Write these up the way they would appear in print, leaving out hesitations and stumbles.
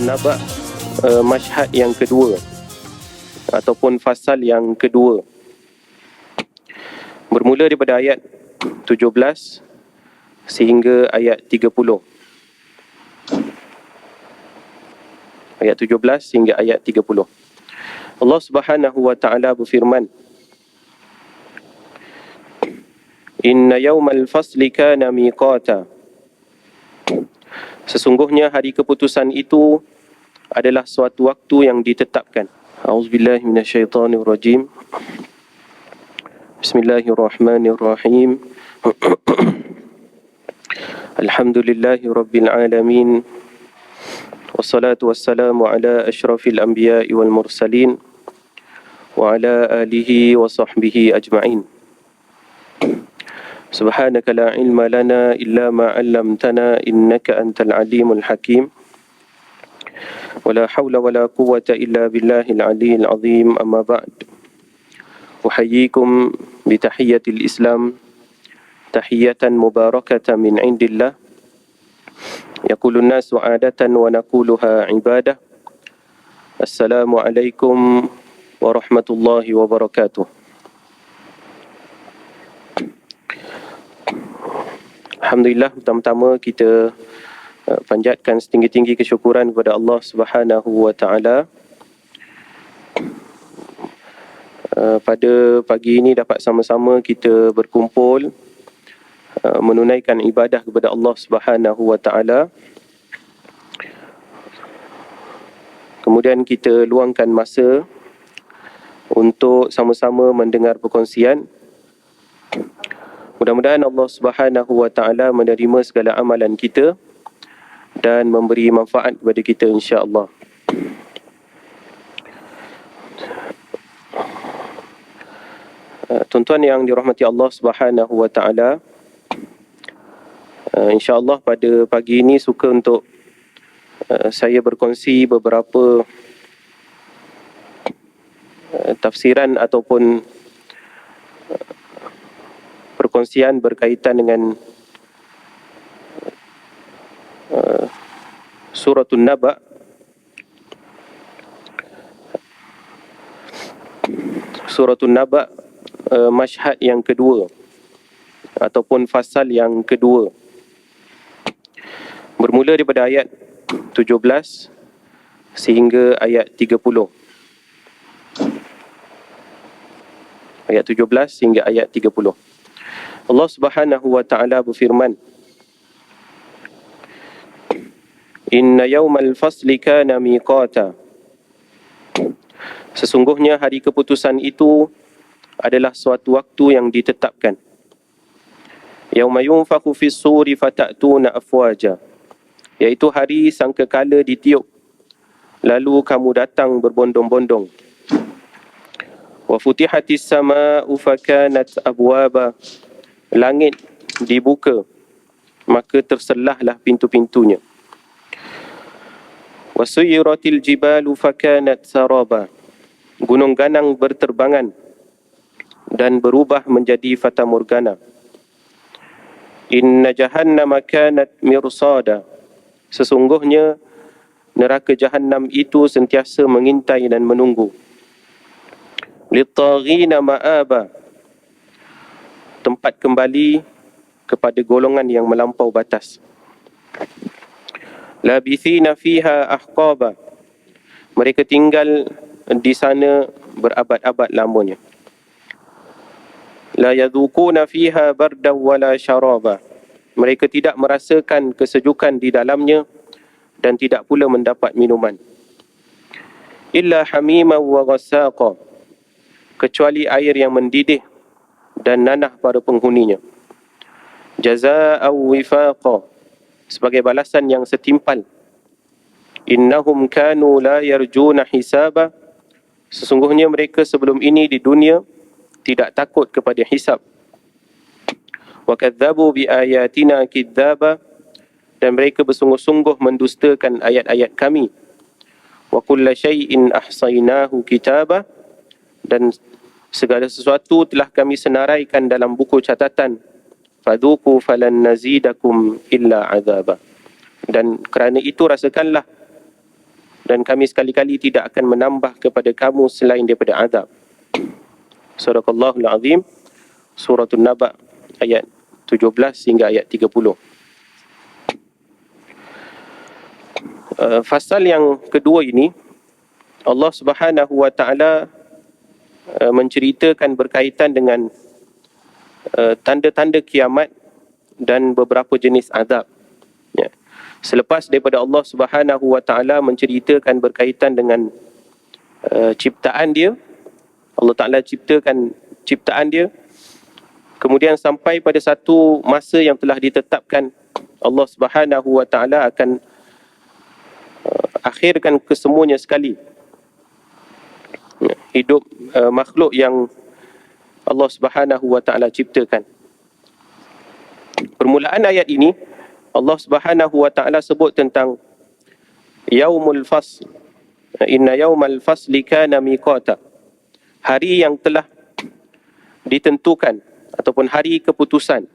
Naba, masyhad yang kedua ataupun fasal yang kedua, bermula daripada ayat 17 sehingga ayat 30. Ayat 17 hingga ayat 30. Allah Subhanahu wa taala berfirman, Inna yawmal fasli kana miqata. Sesungguhnya hari keputusan itu adalah suatu waktu yang ditetapkan. A'udzubillahi minasyaitonirrajim. Bismillahirrahmanirrahim. Alhamdulillahi rabbil alamin. Wassalatu wassalamu ala asyrafil anbiya'i wal mursalin wa ala alihi wa sahbihi ajma'in. Subhanaka la ilma lana illa ma 'allamtana innaka antal alimul hakim. Wala hawla wala quwwata illa billahil aliyyil azim. Amma ba'd. Uhayyikum bi tahiyyatil Islam, tahiyatan mubarakatan min indillah. Yaqulun nasu 'adatan wa naquluha 'ibadah. Assalamu alaikum warahmatullahi wabarakatuh. Alhamdulillah, pertama-tama kita panjatkan setinggi-tinggi kesyukuran kepada Allah Subhanahu wa taala. Pada pagi ini dapat sama-sama kita berkumpul menunaikan ibadah kepada Allah Subhanahu wa taala. Kemudian kita luangkan masa untuk sama-sama mendengar perkongsian. Mudah-mudahan Allah Subhanahu wa taala menerima segala amalan kita dan memberi manfaat kepada kita, insya-Allah. Tuan-tuan yang dirahmati Allah Subhanahu wa taala, insya-Allah pada pagi ini suka untuk saya berkongsi beberapa tafsiran ataupun perkongsian berkaitan dengan Suratul Naba. Suratul Naba, masyhad yang kedua ataupun fasal yang kedua, bermula daripada ayat 17 sehingga ayat 30. Ayat 17 hingga ayat 30. Allah Subhanahu wa taala berfirman, Inna yawmal fasli kana miqata. Sesungguhnya hari keputusan itu adalah suatu waktu yang ditetapkan. Yauma yunfakhu fis suri fatatuna afwaja. Iaitu hari sangkakala ditiup, lalu kamu datang berbondong-bondong. Wa futihatis samaa'u fakanat abwaba. Langit dibuka, maka terselahlah pintu-pintunya. Wasuyiratil jibalu fakanat saraba. Gunung ganang berterbangan dan berubah menjadi fatamorgana. Inna jahannama kanat mirsada. Sesungguhnya neraka Jahannam itu sentiasa mengintai dan menunggu. Littaghina ma'aba. Tempat kembali kepada golongan yang melampau batas. Labithina fiha ahqaba. Mereka tinggal di sana berabad-abad lamanya. La yadhukuna fiha bardan wala syaraba. Mereka tidak merasakan kesejukan di dalamnya dan tidak pula mendapat minuman. Illa hamiman wa ghassaqa. Kecuali air yang mendidih dan nanah para penghuninya. Jazaa'an wifaqa. Sebagai balasan yang setimpal. Innahum kanu la yarjuna hisaba. Sesungguhnya mereka sebelum ini di dunia tidak takut kepada hisab. Wa kadzabu bi ayatina kidzaba. Dan mereka bersungguh-sungguh mendustakan ayat-ayat kami. Wa kulla syai'in ahsainahu kitaba. Dan segala sesuatu telah kami senaraikan dalam buku catatan. Fadhuku falan nazidakum illa azaba. Dan kerana itu rasakanlah, dan kami sekali-kali tidak akan menambah kepada kamu selain daripada azab. Sadaqallahul Azim, Suratul Naba ayat 17 hingga ayat 30. Fasal yang kedua ini, Allah Subhanahu wa taala menceritakan berkaitan dengan tanda-tanda kiamat dan beberapa jenis azab. Ya. Selepas daripada Allah Subhanahu wa taala menceritakan berkaitan dengan ciptaan dia, Allah Taala ciptakan ciptaan dia, kemudian sampai pada satu masa yang telah ditetapkan, Allah Subhanahu wa taala akan akhirkan kesemuanya sekali. Hidup makhluk yang Allah Subhanahu wa taala ciptakan. Permulaan ayat ini Allah Subhanahu wa taala sebut tentang yaumul fasl. Inna yaumal fasli kana miqata. Hari yang telah ditentukan ataupun hari keputusan.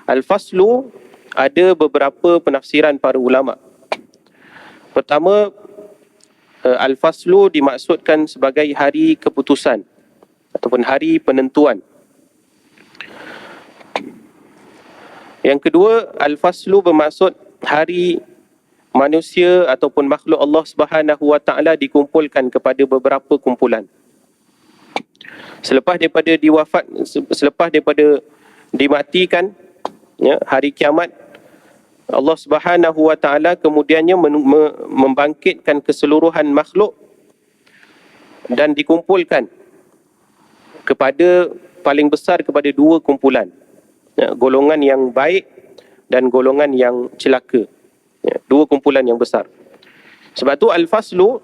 Al-faslu ada beberapa penafsiran para ulama. Pertama, al-faslu dimaksudkan sebagai hari keputusan ataupun hari penentuan. Yang kedua, al-faslu bermaksud hari manusia ataupun makhluk Allah Subhanahu wa taala dikumpulkan kepada beberapa kumpulan. Selepas daripada dimatikan, ya, hari kiamat, Allah Subhanahu wa taala kemudiannya membangkitkan keseluruhan makhluk dan dikumpulkan kepada paling besar kepada dua kumpulan, ya, golongan yang baik dan golongan yang celaka, ya, dua kumpulan yang besar. Sebab tu al-faslu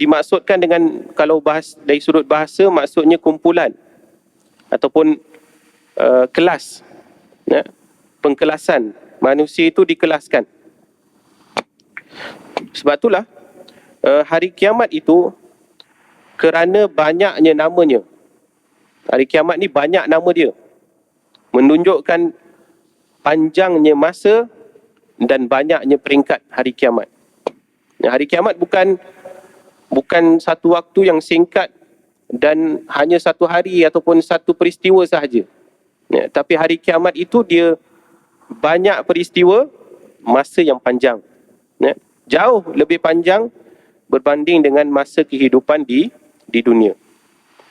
dimaksudkan dengan, kalau dari sudut bahasa, maksudnya kumpulan ataupun kelas, ya, pengkelasan. Manusia itu dikelaskan. Sebab itulah hari kiamat itu, kerana banyaknya namanya, hari kiamat ni banyak nama dia, menunjukkan panjangnya masa dan banyaknya peringkat hari kiamat. Hari kiamat bukan satu waktu yang singkat dan hanya satu hari ataupun satu peristiwa sahaja. Ya, tapi hari kiamat itu dia banyak peristiwa, masa yang panjang. Ya, jauh lebih panjang berbanding dengan masa kehidupan di dunia.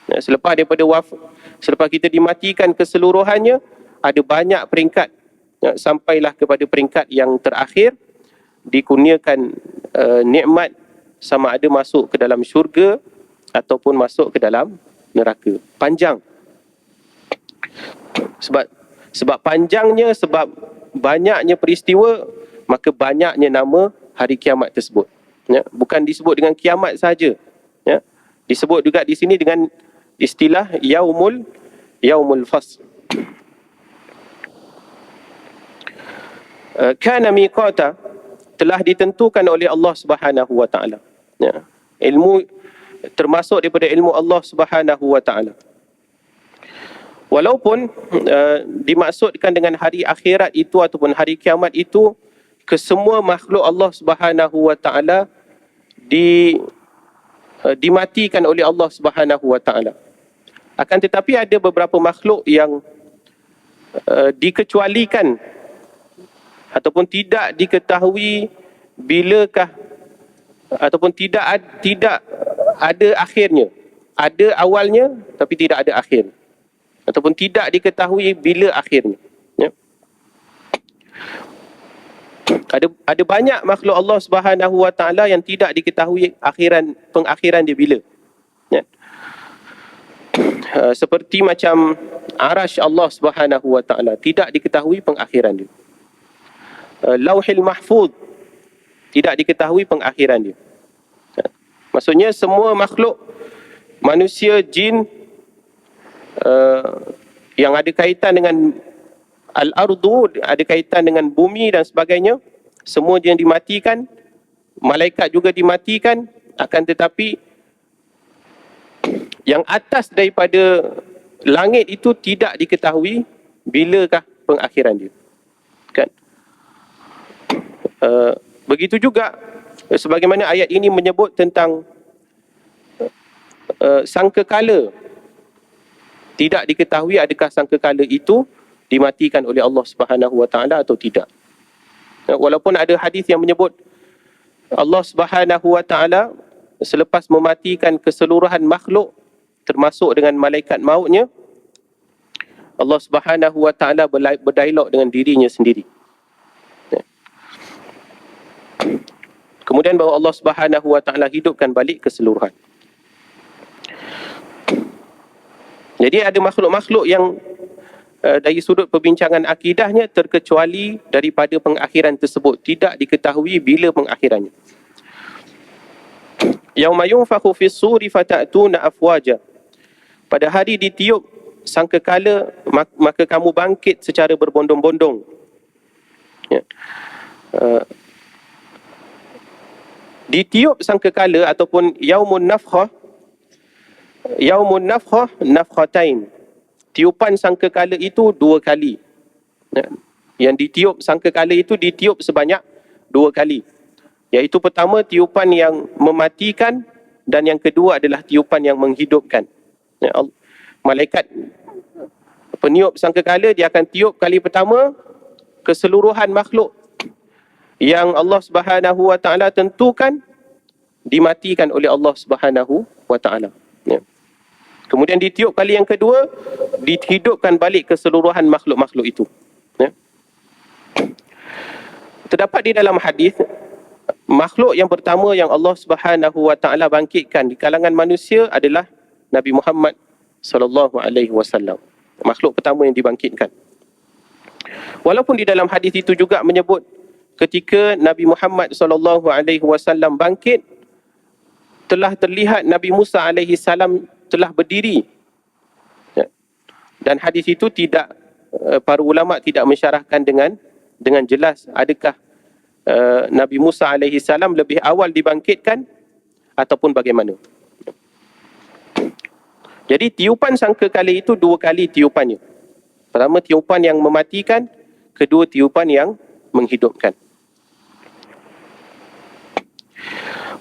Ya, selepas kita dimatikan keseluruhannya, ada banyak peringkat. Ya, sampailah kepada peringkat yang terakhir, dikurniakan nikmat sama ada masuk ke dalam syurga ataupun masuk ke dalam neraka. Panjang. Sebab panjangnya, sebab banyaknya peristiwa, maka banyaknya nama hari kiamat tersebut. Ya, bukan disebut dengan kiamat saja. Ya, disebut juga di sini dengan istilah yaumul fasl. Kana miqata, telah ditentukan oleh Allah Subhanahu wa taala. Ya, ilmu termasuk daripada ilmu Allah Subhanahu wa taala. Walaupun dimaksudkan dengan hari akhirat itu ataupun hari kiamat itu, kesemua makhluk Allah Subhanahu wa taala dimatikan oleh Allah Subhanahu wa taala. Akan tetapi ada beberapa makhluk yang dikecualikan ataupun tidak diketahui bilakah, ataupun tidak ada akhirnya. Ada awalnya tapi tidak ada akhir, ataupun tidak diketahui bila akhirnya. Ya. Ada banyak makhluk Allah Subhanahu wa taala yang tidak diketahui pengakhiran dia bila. Ya. Seperti macam arasy Allah Subhanahu wa taala, tidak diketahui pengakhiran dia. Lauhil Mahfuz, tidak diketahui pengakhiran dia. Maksudnya semua makhluk, manusia, jin, yang ada kaitan dengan al-ardu, ada kaitan dengan bumi dan sebagainya, semua yang dimatikan, malaikat juga dimatikan. Akan tetapi yang atas daripada langit itu tidak diketahui bilakah pengakhiran dia. Kan? Begitu juga Sebagaimana ayat ini menyebut tentang sangkakala, tidak diketahui adakah sangkakala itu dimatikan oleh Allah Subhanahu wa taala atau tidak. Walaupun ada hadis yang menyebut Allah Subhanahu wa taala selepas mematikan keseluruhan makhluk termasuk dengan malaikat mautnya, Allah Subhanahu wa taala berdialog dengan dirinya sendiri. Kemudian baru Allah Subhanahu wa taala hidupkan balik keseluruhan. Jadi ada makhluk-makhluk yang dari sudut perbincangan akidahnya terkecuali daripada pengakhiran tersebut, tidak diketahui bila pengakhirannya. Yauma yunfakhu fis suri fatatuna afwaja. Pada hari ditiup sangkakala, maka kamu bangkit secara berbondong-bondong. Ya. Ditiup sangkakala ataupun yaumun nafkhah, nafkhatain. Tiupan sangkakala itu 2 kali. Yang ditiup sangkakala itu ditiup sebanyak 2 kali. Iaitu pertama tiupan yang mematikan dan yang kedua adalah tiupan yang menghidupkan. Malaikat peniup sangkakala dia akan tiup kali pertama, keseluruhan makhluk yang Allah Subhanahu wa taala tentukan dimatikan oleh Allah Subhanahu wa taala. Kemudian ditiup kali yang kedua, dihidupkan balik keseluruhan makhluk-makhluk itu. Terdapat di dalam hadis, makhluk yang pertama yang Allah Subhanahu wa taala bangkitkan di kalangan manusia adalah Nabi Muhammad sallallahu alaihi wasallam. Makhluk pertama yang dibangkitkan. Walaupun di dalam hadis itu juga menyebut ketika Nabi Muhammad sallallahu alaihi wasallam bangkit, telah terlihat Nabi Musa alaihi salam telah berdiri. Dan hadis itu tidak, para ulama tidak mensyarahkan dengan jelas adakah Nabi Musa alaihi salam lebih awal dibangkitkan ataupun bagaimana. Jadi tiupan sangkakala itu 2 kali tiupannya. Pertama tiupan yang mematikan, kedua tiupan yang menghidupkan.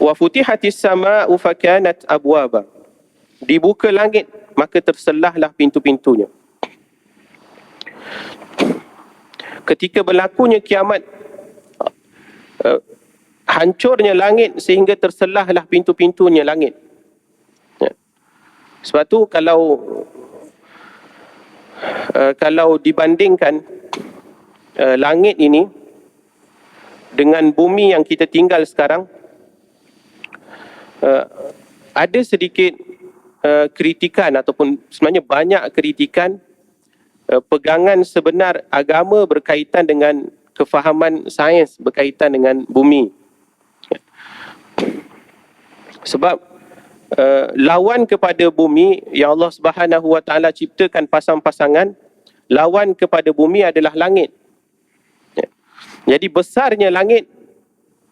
Wa futihatis samaa'u fakanat abwaba. Dibuka langit, maka terselahlah pintu-pintunya. Ketika berlakunya kiamat, hancurnya langit sehingga terselahlah pintu-pintunya langit. Sebab tu kalau dibandingkan langit ini dengan bumi yang kita tinggal sekarang, ada sedikit kritikan ataupun sebenarnya banyak kritikan pegangan sebenar agama berkaitan dengan kefahaman sains berkaitan dengan bumi. Sebab lawan kepada bumi yang Allah Subhanahu wa taala ciptakan pasang-pasangan, lawan kepada bumi adalah langit. Jadi besarnya langit,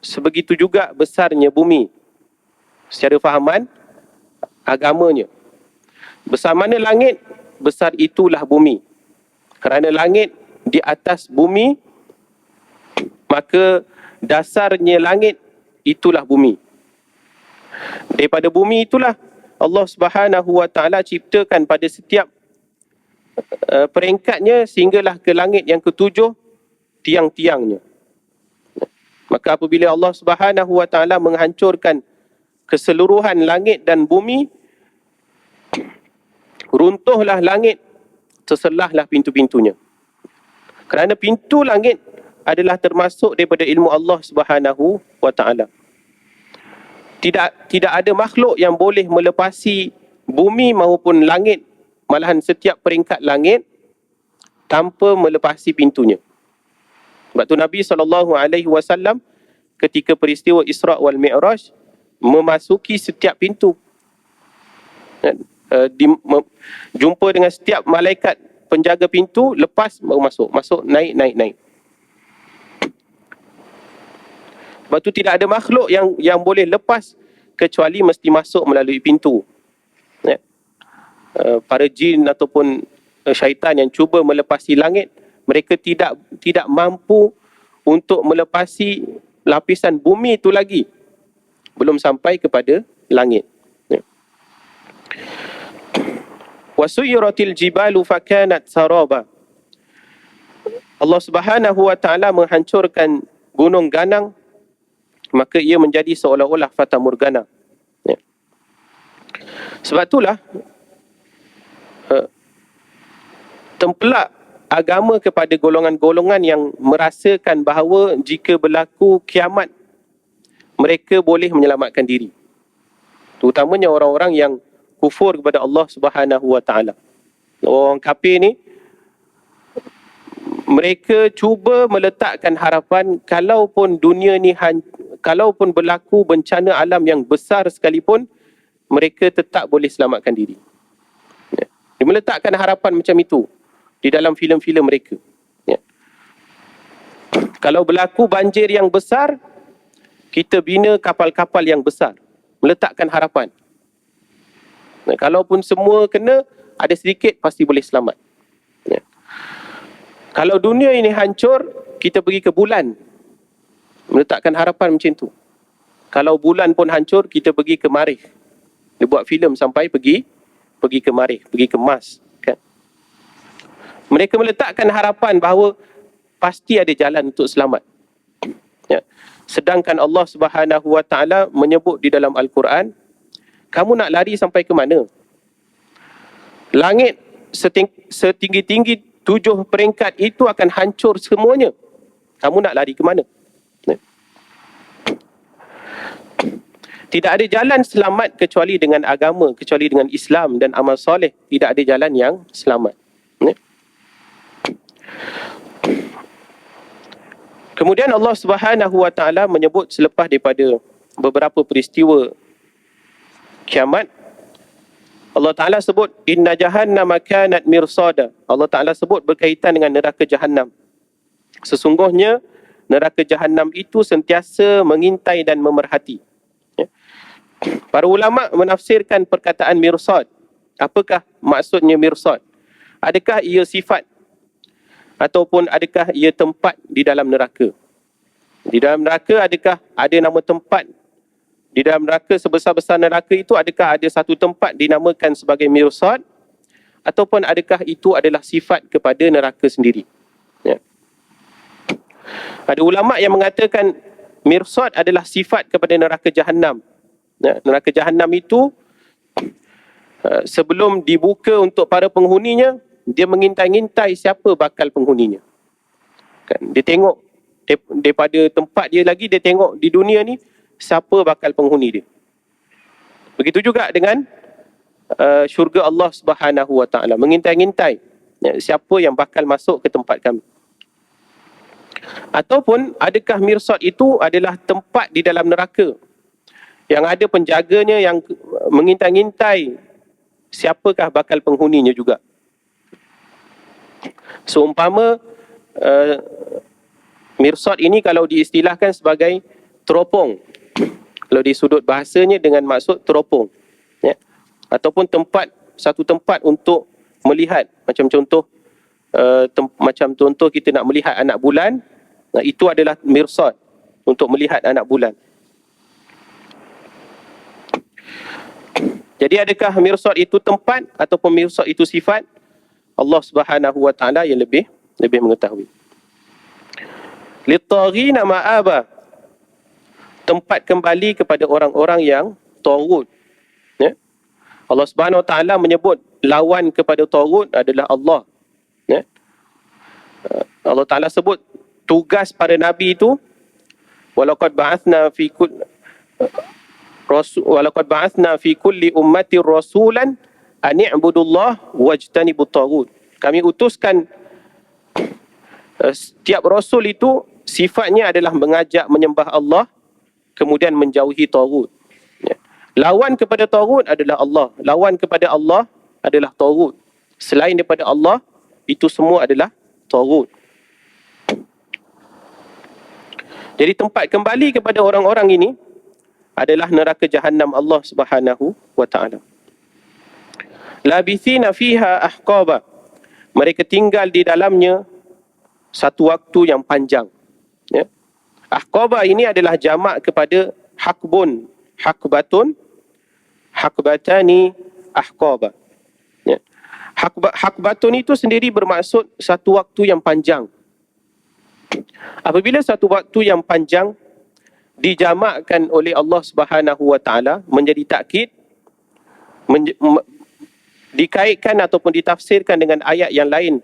sebegitu juga besarnya bumi secara fahaman agamanya. Besar mana langit, besar itulah bumi. Kerana langit di atas bumi, maka dasarnya langit itulah bumi. Daripada bumi itulah Allah Subhanahu wa taala ciptakan pada setiap peringkatnya sehinggalah ke langit yang ke-7 tiang-tiangnya. Maka apabila Allah Subhanahu wa taala menghancurkan keseluruhan langit dan bumi, runtuhlah langit, terselahlah pintu-pintunya. Kerana pintu langit adalah termasuk daripada ilmu Allah Subhanahu wa taala. Tidak ada makhluk yang boleh melepasi bumi maupun langit, malahan setiap peringkat langit tanpa melepasi pintunya. Sebab tu Nabi SAW ketika peristiwa Isra' wal Mi'raj memasuki setiap pintu, jumpa dengan setiap malaikat penjaga pintu, lepas baru masuk, naik. Sebab tu tidak ada makhluk yang boleh lepas kecuali mesti masuk melalui pintu. Para jin ataupun syaitan yang cuba melepasi langit, mereka tidak mampu untuk melepasi lapisan bumi itu lagi. belum sampai kepada langit. Ya. Wasuyiratil jibalu fakanat saraba. Allah Subhanahu wa taala menghancurkan gunung ganang, maka ia menjadi seolah-olah fata morgana. Ya. Sebab itulah tempelak agama kepada golongan-golongan yang merasakan bahawa jika berlaku kiamat, mereka boleh menyelamatkan diri. Terutamanya orang-orang yang kufur kepada Allah Subhanahu wa taala. Orang kafir ni, mereka cuba meletakkan harapan kalaupun dunia ni kalaupun berlaku bencana alam yang besar sekalipun, mereka tetap boleh selamatkan diri. Ya. Dia meletakkan harapan macam itu di dalam filem-filem mereka. Ya. Kalau berlaku banjir yang besar, kita bina kapal-kapal yang besar. Meletakkan harapan. Nah, kalaupun semua kena, ada sedikit pasti boleh selamat. Ya. Kalau dunia ini hancur, kita pergi ke bulan. Meletakkan harapan macam tu. Kalau bulan pun hancur, kita pergi ke Marikh. Dia buat filem sampai pergi ke Marikh, pergi ke Mars. Kan? Mereka meletakkan harapan bahawa pasti ada jalan untuk selamat. Ya. Sedangkan Allah Subhanahu wa taala menyebut di dalam Al-Quran, kamu nak lari sampai ke mana? Langit setinggi-tinggi 7 peringkat itu akan hancur semuanya. Kamu nak lari ke mana? Tidak ada jalan selamat kecuali dengan agama, kecuali dengan Islam dan amal soleh. Tidak ada jalan yang selamat. Kemudian Allah Subhanahu wa taala menyebut selepas daripada beberapa peristiwa kiamat, Allah Taala sebut inna jahannama kanat mirsada. Allah Taala sebut berkaitan dengan neraka Jahannam. Sesungguhnya neraka Jahannam itu sentiasa mengintai dan memerhati. Ya. Para ulama menafsirkan perkataan mirsad. Apakah maksudnya mirsad? Adakah ia sifat ataupun adakah ia tempat di dalam neraka? Di dalam neraka adakah ada nama tempat? Di dalam neraka, sebesar-besar neraka itu, adakah ada satu tempat dinamakan sebagai mirsad? Ataupun adakah itu adalah sifat kepada neraka sendiri? Ya. Ada ulama' yang mengatakan mirsad adalah sifat kepada neraka Jahannam. Ya, neraka Jahannam itu sebelum dibuka untuk para penghuninya, dia mengintai-ngintai siapa bakal penghuninya. Kan? Dia tengok daripada tempat dia lagi, dia tengok di dunia ni, siapa bakal penghuni dia. Begitu juga dengan syurga Allah Subhanahu wa taala, mengintai-ngintai siapa yang bakal masuk ke tempat kami. Ataupun adakah mirsad itu adalah tempat di dalam neraka yang ada penjaganya yang mengintai-ngintai siapakah bakal penghuninya juga. Seumpama mirsad ini kalau diistilahkan sebagai teropong, kalau di sudut bahasanya dengan maksud teropong, ya. Ataupun satu tempat untuk melihat, macam contoh kita nak melihat anak bulan, itu adalah mirsad untuk melihat anak bulan. Jadi adakah mirsad itu tempat ataupun mirsad itu sifat? Allah Subhanahu wa taala yang lebih mengetahui. Lit-taghina ma'aba, tempat kembali kepada orang-orang yang taghut. Ya? Allah Subhanahu wa taala menyebut lawan kepada taghut adalah Allah. Ya? Allah Taala sebut tugas para nabi itu, walaqad ba'athna fi kulli ummatin rasulan an i'budullah wajtanibut taghut. Kami utuskan setiap rasul itu sifatnya adalah mengajak menyembah Allah, kemudian menjauhi taghut. Ya. Lawan kepada taghut adalah Allah. Lawan kepada Allah adalah taghut. Selain daripada Allah, itu semua adalah taghut. Jadi tempat kembali kepada orang-orang ini adalah neraka Jahannam Allah Subhanahu wa taala. Labithina fiha ahqaba. Mereka tinggal di dalamnya satu waktu yang panjang. Ya. Ahqaba ini adalah jamak kepada hakbun. hakbatani ahqaba. Ya. Hakbatun itu sendiri bermaksud satu waktu yang panjang. Apabila satu waktu yang panjang dijamakkan oleh Allah Subhanahu wa taala menjadi takkid, dikaitkan ataupun ditafsirkan dengan ayat yang lain,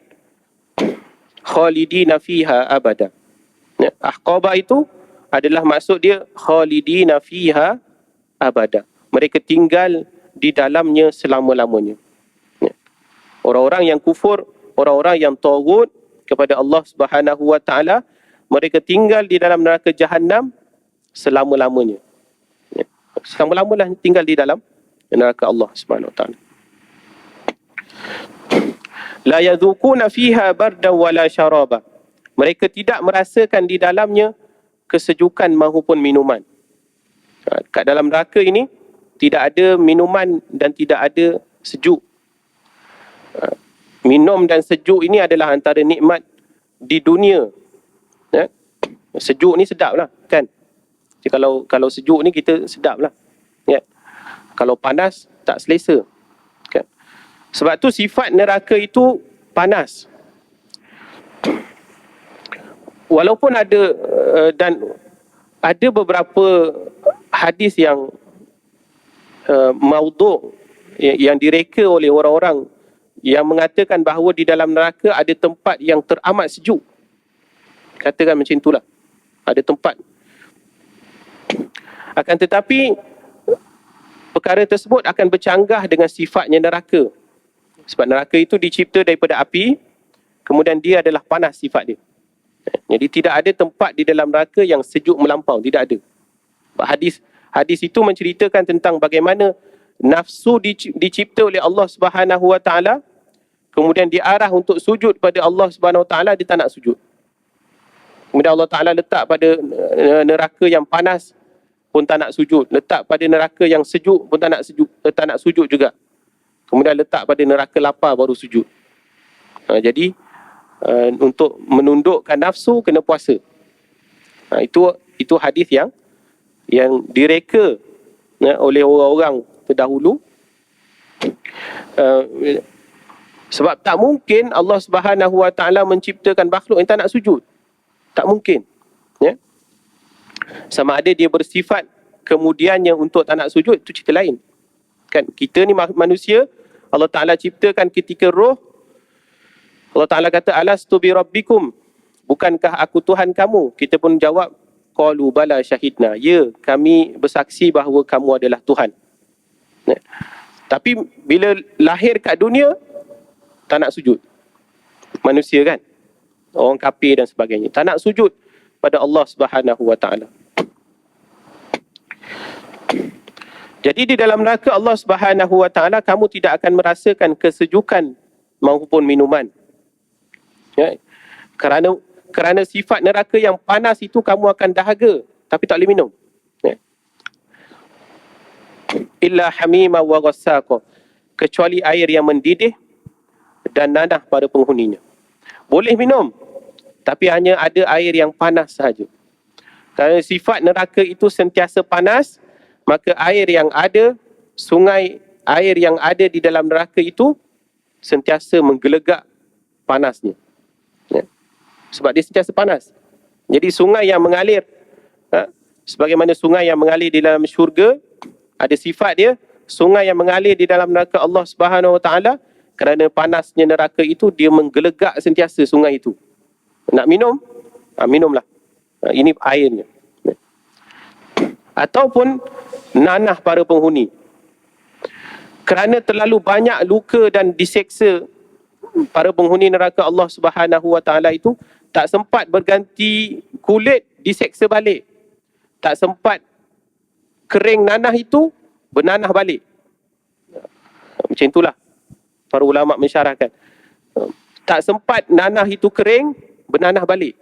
khalidina fiha abada. Ya, ahqaba itu adalah maksud dia khalidina fiha abada. Mereka tinggal di dalamnya selama-lamanya. Ya. Orang-orang yang kufur, orang-orang yang taghut kepada Allah Subhanahu wa taala, mereka tinggal di dalam neraka Jahannam selama-lamanya. Ya. Selama-lamanya tinggal di dalam neraka Allah Subhanahu wa taala. La yadhukuna fiha bardan wala syaraba. Mereka tidak merasakan di dalamnya kesejukan maupun minuman. Kat dalam neraka ini tidak ada minuman dan tidak ada sejuk. Minum dan sejuk ini adalah antara nikmat di dunia. Ya? Sejuk ni sedap lah, kan? Jadi kalau sejuk ni kita sedap lah. Ya? Kalau panas tak selesa. Kan? Sebab tu sifat neraka itu panas. Walaupun ada dan ada beberapa hadis yang maudhu' yang direka oleh orang-orang yang mengatakan bahawa di dalam neraka ada tempat yang teramat sejuk. Katakan macam itulah. Ada tempat. Akan tetapi perkara tersebut akan bercanggah dengan sifatnya neraka. Sebab neraka itu dicipta daripada api, kemudian dia adalah panas sifat dia. Jadi tidak ada tempat di dalam neraka yang sejuk melampau, tidak ada. Hadis itu menceritakan tentang bagaimana nafsu dicipta oleh Allah Subhanahu wa taala, kemudian diarah untuk sujud pada Allah Subhanahu wa taala, dia tak nak sujud. Kemudian Allah Taala letak pada neraka yang panas pun tak nak sujud, letak pada neraka yang sejuk pun tak nak sujud juga. Kemudian letak pada neraka lapar baru sujud. Jadi untuk menundukkan nafsu kena puasa. Itu hadis yang direka oleh orang-orang terdahulu. Sebab tak mungkin Allah Subhanahu wa taala menciptakan makhluk yang tak nak sujud. Tak mungkin. Ya. Sama ada dia bersifat kemudiannya untuk tak nak sujud, itu cerita lain. Kan kita ni manusia, Allah Taala ciptakan ketika roh, Allah Taala kata alastu bi rabbikum, bukankah aku Tuhan kamu? Kita pun jawab qalu bala syahidna, ya kami bersaksi bahawa kamu adalah Tuhan. Ya. Tapi bila lahir kat dunia tak nak sujud. Manusia kan, orang kafir dan sebagainya, tak nak sujud pada Allah Subhanahu wa taala. Jadi di dalam neraka Allah Subhanahu wa taala kamu tidak akan merasakan kesejukan maupun minuman. Ya. Kerana sifat neraka yang panas itu kamu akan dahaga tapi tak boleh minum. Ya. Illa hamima wa ghassaqa, kecuali air yang mendidih dan nanah pada penghuninya. Boleh minum, tapi hanya ada air yang panas sahaja. Kerana sifat neraka itu sentiasa panas, maka air yang ada, sungai air yang ada di dalam neraka itu sentiasa menggelegak panasnya. Ya. Sebab dia sentiasa panas. Jadi sungai yang mengalir, sebagaimana sungai yang mengalir di dalam syurga, ada sifat dia, sungai yang mengalir di dalam neraka Allah Subhanahu wa taala, kerana panasnya neraka itu, dia menggelegak sentiasa sungai itu. Nak minum? Minumlah. Ini airnya. Ataupun nanah para penghuni. Kerana terlalu banyak luka dan diseksa para penghuni neraka Allah Subhanahu wa taala itu, tak sempat berganti kulit, diseksa balik. Tak sempat kering nanah itu, bernanah balik. Macam itulah para ulama mensyarahkan. Tak sempat nanah itu kering, bernanah balik.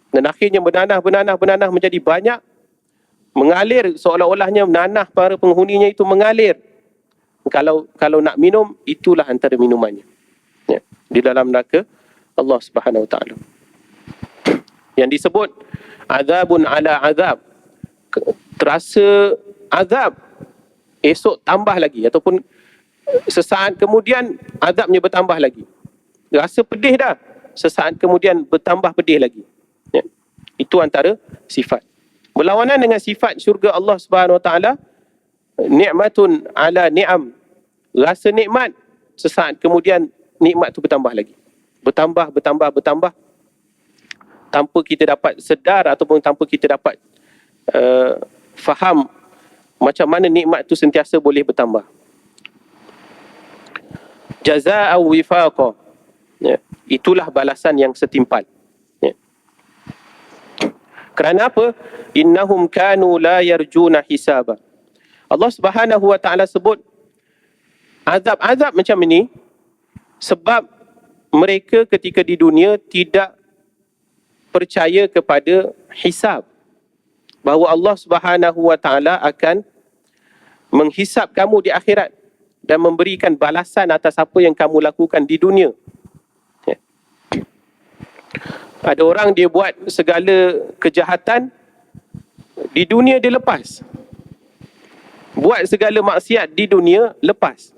Dan akhirnya bernanah menjadi banyak, mengalir, seolah-olahnya nanah para penghuninya itu mengalir. Kalau nak minum, itulah antara minumannya. Ya, di dalam neraka Allah Subhanahu wa taala. Yang disebut azabun ala azab. Terasa azab, esok tambah lagi, ataupun sesaat kemudian azabnya bertambah lagi. Rasa pedih dah, sesaat kemudian bertambah pedih lagi. Ya. Itu antara sifat. Berlawanan dengan sifat syurga Allah Subhanahu Wa Taala, ni'matun ala ni'am, rasa nikmat, sesaat kemudian nikmat tu bertambah lagi. Bertambah, tanpa kita dapat sedar ataupun tanpa kita dapat faham macam mana nikmat tu sentiasa boleh bertambah. Jazaa'a wifaqa. Ya. Itulah balasan yang setimpal. Ya. Kerana apa? Innahum kanu la yarjuna hisaba. Allah Subhanahu Wa Taala sebut azab-azab macam ini sebab mereka ketika di dunia tidak percaya kepada hisab, bahawa Allah Subhanahu Wa Taala akan menghisap kamu di akhirat dan memberikan balasan atas apa yang kamu lakukan di dunia. Ya. Ada orang dia buat segala kejahatan, di dunia dia lepas. Buat segala maksiat di dunia lepas.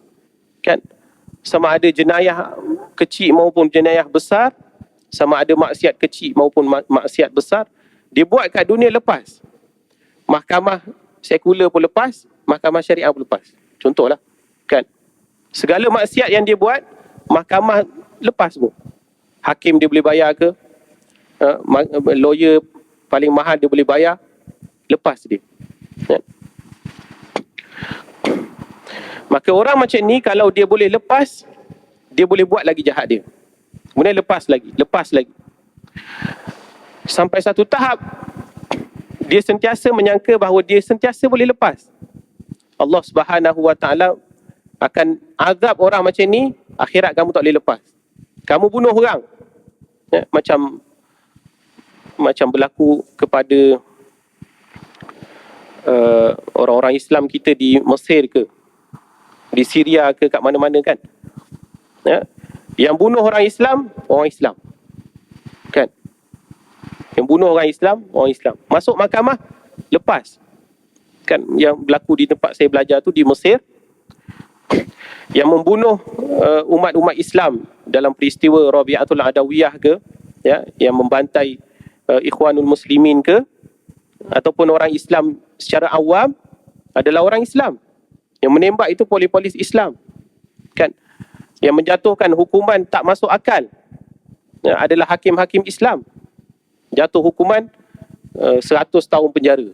Kan? Sama ada jenayah kecil maupun jenayah besar, sama ada maksiat kecil maupun maksiat besar, dia buat kat dunia lepas. Mahkamah sekular pun lepas, mahkamah syariah pun lepas. Contohlah, kan? Segala maksiat yang dia buat, mahkamah lepas pun. Hakim dia boleh bayar ke? Lawyer paling mahal dia boleh bayar, lepas dia. Kan? Maka orang macam ni kalau dia boleh lepas, dia boleh buat lagi jahat dia. Kemudian lepas lagi. Sampai satu tahap, dia sentiasa menyangka bahawa dia sentiasa boleh lepas. Allah Subhanahu Wa Taala akan azab orang macam ni, akhirat kamu tak boleh lepas. Kamu bunuh orang. Ya, macam berlaku kepada orang-orang Islam kita di Mesir ke, di Syria ke, kat mana-mana kan. Ya, yang bunuh orang Islam. Kan? Yang bunuh orang Islam. Masuk mahkamah, lepas. Kan, yang berlaku di tempat saya belajar tu di Mesir, yang membunuh umat-umat Islam dalam peristiwa Rabi'atul Adawiyah ke, ya, yang membantai Ikhwanul Muslimin ke, ataupun orang Islam secara awam, adalah orang Islam. Yang menembak itu polis Islam. Kan? Yang menjatuhkan hukuman tak masuk akal, ya, adalah hakim-hakim Islam. Jatuh hukuman 100 tahun penjara.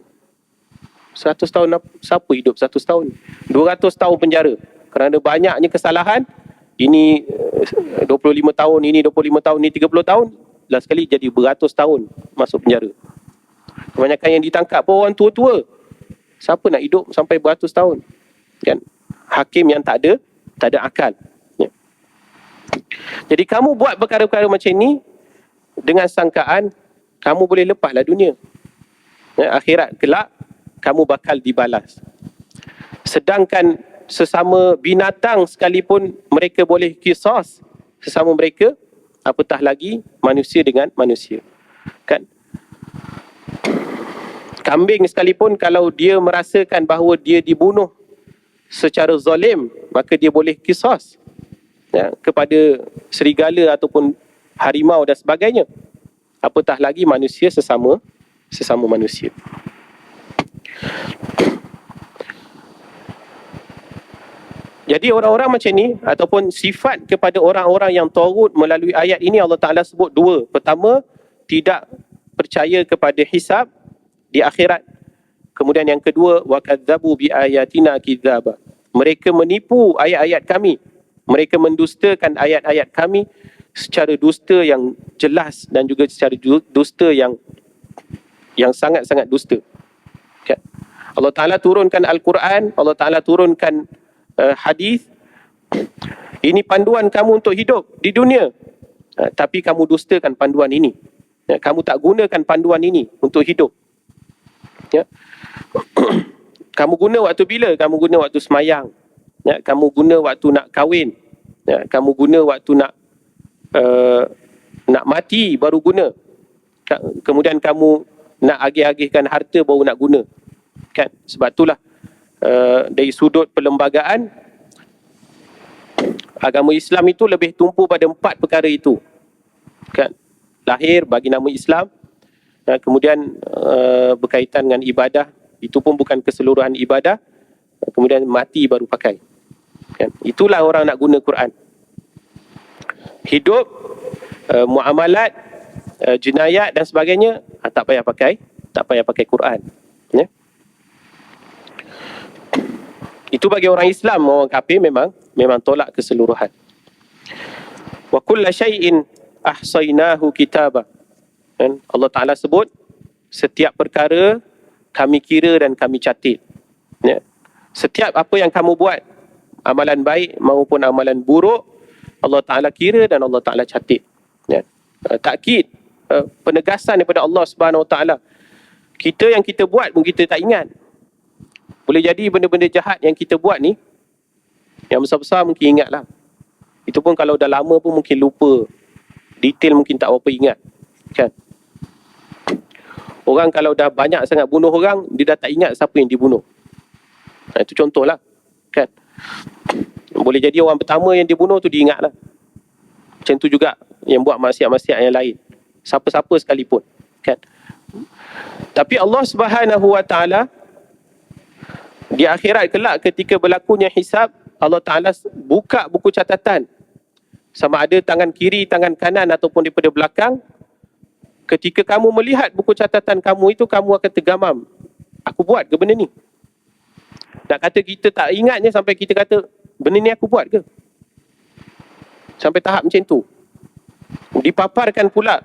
100 tahun, siapa hidup 100 tahun? 200 tahun penjara. Kerana banyaknya kesalahan, ini 25 tahun, ini 25 tahun, ini 30 tahun, last sekali jadi beratus tahun masuk penjara. Kebanyakan yang ditangkap pun orang tua-tua. Siapa nak hidup sampai beratus tahun? Kan? Hakim yang tak ada akal. Ya. Jadi kamu buat perkara-perkara macam ni dengan sangkaan kamu boleh lepaslah dunia. Ya, akhirat kelak kamu bakal dibalas. Sedangkan sesama binatang sekalipun mereka boleh qisas sesama mereka, apatah lagi manusia dengan manusia. Kan? Kambing sekalipun kalau dia merasakan bahawa dia dibunuh secara zalim, maka dia boleh qisas, ya, kepada serigala ataupun harimau dan sebagainya. Apatah lagi manusia sesama manusia. Jadi orang-orang macam ni ataupun sifat kepada orang-orang yang taghut melalui ayat ini Allah Ta'ala sebut dua. Pertama, tidak percaya kepada hisab di akhirat. Kemudian yang kedua, wa kadzabu bi ayatina kidzaba. Mereka menipu ayat-ayat kami. Mereka mendustakan ayat-ayat kami secara dusta yang jelas dan juga secara dusta yang sangat-sangat dusta. Okay. Allah Ta'ala turunkan Al-Quran, Allah Ta'ala turunkan hadis. Ini panduan kamu untuk hidup di dunia. Tapi kamu dustakan panduan ini. Kamu tak gunakan panduan ini untuk hidup. Ya. Kamu guna waktu bila? Kamu guna waktu semayang. Ya. Kamu guna waktu nak kahwin. Ya. Kamu guna waktu nak mati baru guna. Kemudian kamu nak agih-agihkan harta baru nak guna. Kan? Sebab itulah dari sudut perlembagaan, agama Islam itu lebih tumpu pada 4 perkara itu. Kan? Lahir bagi nama Islam, kemudian berkaitan dengan ibadah, itu pun bukan keseluruhan ibadah, kemudian mati baru pakai. Kan? Itulah orang nak guna Quran. Hidup, muamalat, jenayat dan sebagainya, tak payah pakai Quran. Ya? Itu bagi orang Islam. Orang kafir memang tolak keseluruhan. Wa kulla syai'in ahsaynahu kitaba. Allah Ta'ala sebut setiap perkara kami kira dan kami catat. Ya. Setiap apa yang kamu buat, amalan baik maupun amalan buruk, Allah Ta'ala kira dan Allah Ta'ala catat. Ya. Takkid, penegasan daripada Allah Subhanahu Wa Ta'ala. Kita yang kita buat pun kita tak ingat. Boleh jadi benda-benda jahat yang kita buat ni, yang besar-besar mungkin ingatlah. Itu pun kalau dah lama pun mungkin lupa. Detail mungkin tak apa ingat. Kan? Orang kalau dah banyak sangat bunuh orang, dia dah tak ingat siapa yang dibunuh. Itu contohlah. Kan? Boleh jadi orang pertama yang dibunuh tu diingatlah. Macam tu juga yang buat maksiat-maksiat yang lain. Siapa-siapa sekalipun. Kan? Tapi Allah Subhanahu Wa Ta'ala di akhirat kelak ketika berlakunya hisab, Allah Ta'ala buka buku catatan. Sama ada tangan kiri, tangan kanan ataupun daripada belakang. Ketika kamu melihat buku catatan kamu itu, kamu akan tergamam. Aku buat ke benda ni? Nak kata kita tak ingatnya sampai kita kata, benda ni aku buat ke? Sampai tahap macam tu. Dipaparkan pula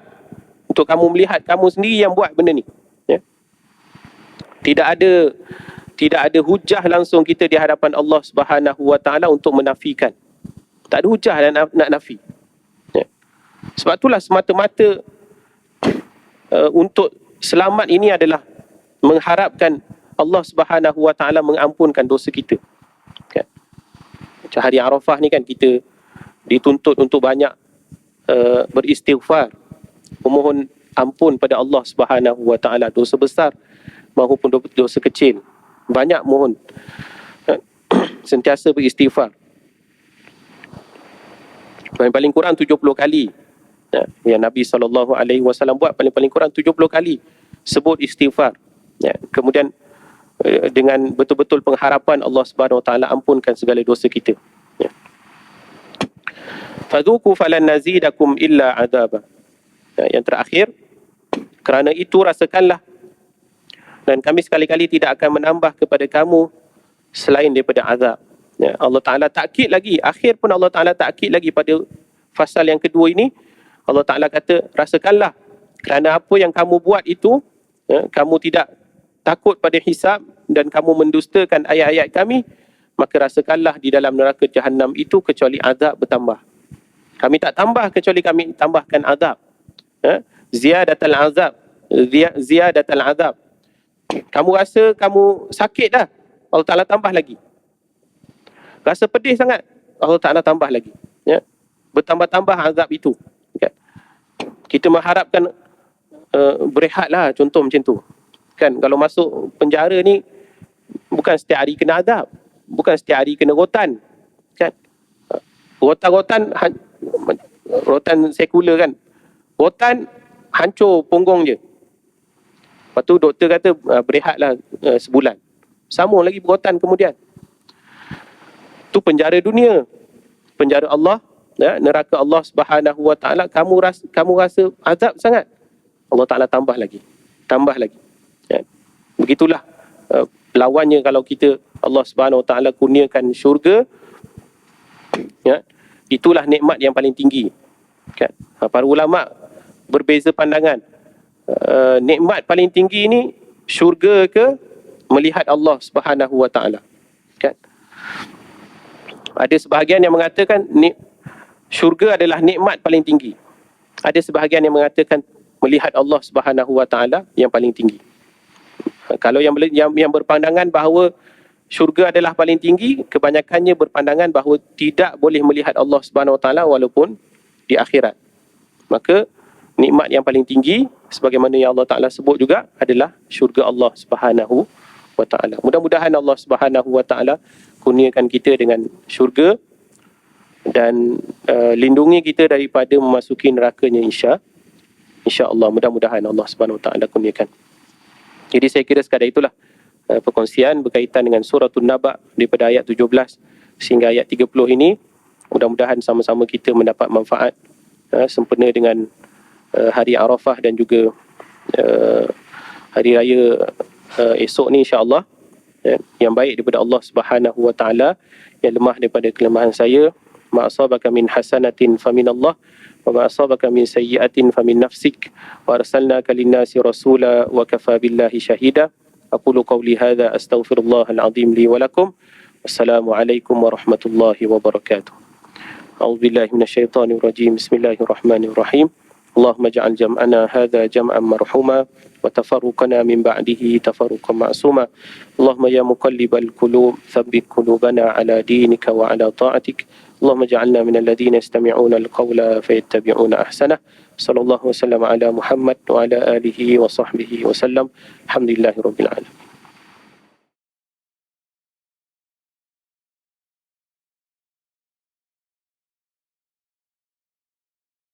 untuk kamu melihat kamu sendiri yang buat benda ni. Ya? Tidak ada hujah langsung kita di hadapan Allah Subhanahu Wa Ta'ala untuk menafikan. Tak ada hujah nak nafi. Ya. Sebab itulah semata-mata untuk selamat ini adalah mengharapkan Allah Subhanahu Wa Ta'ala mengampunkan dosa kita. Kan? Macam hari Arafah ni kan kita dituntut untuk banyak beristighfar, memohon ampun pada Allah Subhanahu Wa Ta'ala, dosa besar maupun dosa kecil. Banyak mohon. Sentiasa beristighfar. Paling kurang 70 kali. Yang Nabi SAW buat paling kurang 70 kali sebut istighfar. Ya. Kemudian dengan betul-betul pengharapan Allah Subhanahu Wa Ta'ala ampunkan segala dosa kita. Ya. Fadhuku falan nazidakum illa adaba. Ya, yang terakhir, kerana itu rasakanlah, dan kami sekali-kali tidak akan menambah kepada kamu selain daripada azab. Ya, Allah Ta'ala takkid lagi. Akhir pun Allah Ta'ala takkid lagi pada fasal yang kedua ini. Allah Ta'ala kata, rasakanlah kerana apa yang kamu buat itu, ya, kamu tidak takut pada hisab dan kamu mendustakan ayat-ayat kami, maka rasakanlah di dalam neraka Jahannam itu kecuali azab bertambah. Kami tak tambah kecuali kami tambahkan azab. Ya, ziyadatal azab. Ziyadatal azab. Kamu rasa kamu sakit dah, Allah Ta'ala tambah lagi. Rasa pedih sangat, Allah Ta'ala tambah lagi. Ya. Bertambah-tambah azab itu. Kan? Kita mengharapkan berehatlah, contoh macam tu. Kan, kalau masuk penjara ni, bukan setiap hari kena azab. Bukan setiap hari kena rotan. Kan? Rotan sekular kan. Rotan, hancur punggung je. Lepas tu doktor kata, berehatlah sebulan. Sambung lagi berotan kemudian. Itu penjara dunia. Penjara Allah, ya, neraka Allah Subhanahu Wa Ta'ala, kamu rasa azab sangat, Allah Ta'ala tambah lagi. Ya. Begitulah lawannya kalau kita Allah Subhanahu Wa Ta'ala kurniakan syurga, ya, itulah nikmat yang paling tinggi. Kan? Para ulama berbeza pandangan. Nikmat paling tinggi ni syurga ke melihat Allah Subhanahu Wa Ta'ala. Kan? Ada sebahagian yang mengatakan syurga adalah nikmat paling tinggi. Ada sebahagian yang mengatakan melihat Allah Subhanahu Wa Ta'ala yang paling tinggi. Kalau yang berpandangan bahawa syurga adalah paling tinggi, kebanyakannya berpandangan bahawa tidak boleh melihat Allah Subhanahu Wa Ta'ala walaupun di akhirat. Maka nikmat yang paling tinggi sebagaimana yang Allah Ta'ala sebut juga adalah syurga Allah Subhanahu wa ta'ala. Mudah-mudahan Allah Subhanahu wa ta'ala kurniakan kita dengan syurga dan lindungi kita daripada memasuki nerakanya insya-Allah. Mudah-mudahan Allah Subhanahu wa ta'ala kurniakan. Jadi saya kira sekadar itulah perkongsian berkaitan dengan suratul Naba daripada ayat 17 sehingga ayat 30 ini. Mudah-mudahan sama-sama kita mendapat manfaat sempena dengan hari Arafah dan juga hari raya esok ni insya-Allah, yang baik daripada Allah Subhanahu wa taala, yang lemah daripada kelemahan saya. Ma asabaka min hasanatin faminallah wa ma asabaka min sayyi'atin famin nafsik wa arsalnaka lin-nasi rasula wa kafa billahi syahida. Aqulu qawli hadza astaghfirullahal azim li wa lakum. Wassalamualaikum warahmatullahi wabarakatuh. أعوذ بالله من الشيطان الرجيم بسم الله الرحمن الرحيم اللهم اجعل جمعنا هذا جمعا مرحوما وتفرقنا من بعده تفرقا معصوما اللهم يا مقلب القلوب ثبت قلوبنا على دينك وعلى طاعتك اللهم اجعلنا من الذين يستمعون القول فيتبعون أحسنه صلى الله وسلم على محمد وعلى آله وصحبه وسلم الحمد لله رب العالمين.